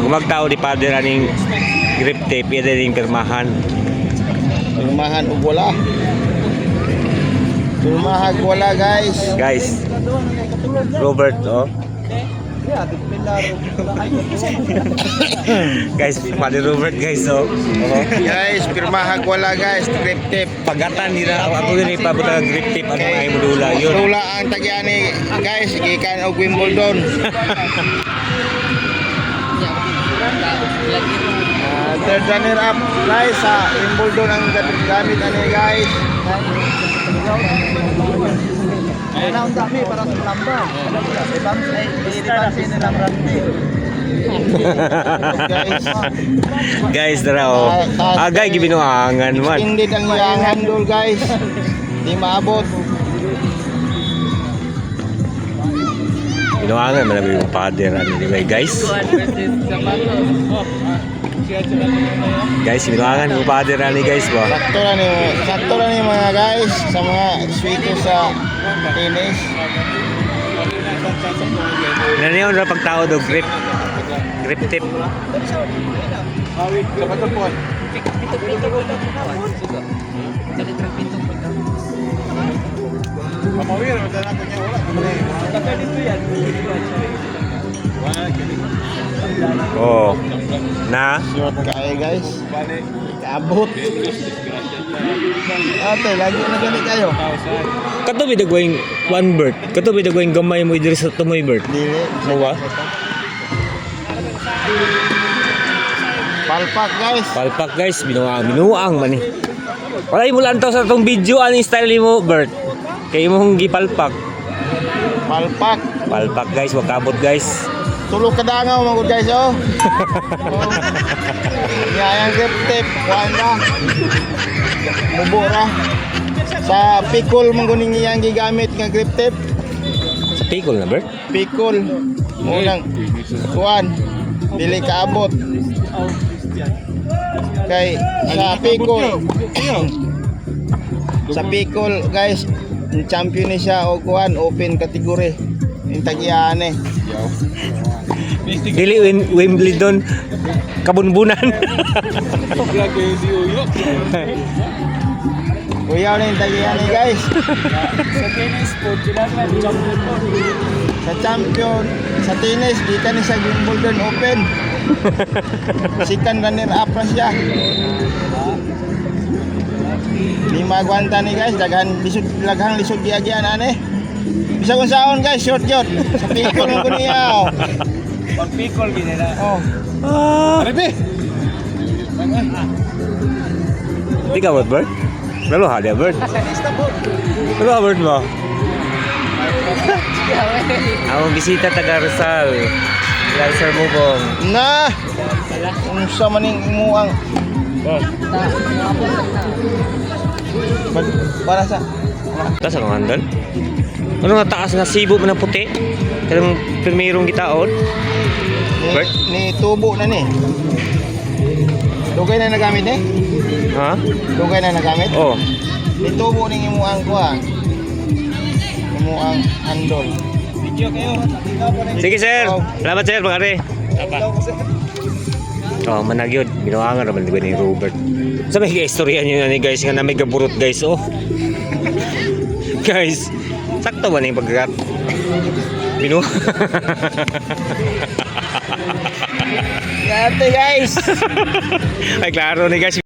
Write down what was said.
Kung magtao di pader aning grip tape, pwede rin pirmahan. Pirmahan ug wala. Pirmahag wala guys. Guys, Robert, oh. Guys, Padre Robert, guys, oh. Guys, pirmahag wala guys, grip tape. Pagatan nila ako yun ipabutang grip tape ano ay modula yun. Modula ang tagyani guys, gikan og Wimbledon. Third runner up guys sa Wimbledon ang gamit ani guys. Ang dami para sa lamba. Di ba Guys, tara, oh. Agay gibinuangan man. Hindi ang iyang handle guys. Di maabot. Binuangan man ang yung pader anyway, guys. Guys, binuangan yung pader ani guys ba. Sakto na ni mga guys sa mga swito sa tennis. Naniyaw na pagtao do grip tip. Oh. Na? Short kaya guys. Kaabot. Ate, lagi na gani kayo. Kato bidagwing one bird. Kato bidagwing gamay mo diri sa tumoy bird. Dili. Mawa? Palpak guys. Palpak guys, binuang man eh. Wala mo lang sa itong video, anong style mo, Bert? Kaya mong gipalpak. Palpak. Palpak guys, wag kabot guys. Tulog ka dangaw mga good guys oh. Yang grip tape, wala. Mubura. Sa pikol mangguning iyang gigamit nga grip tape. Sa pikol na, Bert? Pikol. Unang kuan. Dili kaabot. Kay sa pikol. Sa pikol guys, champion ni siya o kuan open category. Intagiyaan eh. Dili Wimbledon, kabunbunan. Kuyaw na intagiyaan eh guys. Sa tennis po, sila na champion po. Sa champion, sa tennis, di ka ni sa Wimbledon Open. Second runner up na siya. Di magwanta ni guys, laghang lisod giagian ane. Bisa kung saon guys, short yun. Sa pikol mo niya. Pag pikol ginila. Oh. Arebe! Hindi ka, Bert? Lalo ha, dia, Bert? Lalo ha, Bert mo? Ang bisita taga Rizal. Sir Mubong. Na! Kung sa maning imuang. Para sa Taas ang handal? Ano nga taas nga sibo man ang puti? Kanang primerong gitaon? Bert? ni tubo na ni. Dugay na nagamit eh? Ha? Dugay na nagamit? Oh. Ni tubo ning imuang kuha. Imuang handle. Video kayo. Sige sir. Salamat sir, pagkari. Oh, managyod. Ginawa nga naman ni Robert. Sa may istorya niyo na ni guys nga na may gaburot guys oh. Guys, sakto ba na yung pagkakat? Binu. Yate guys. Ay klaro ni guys.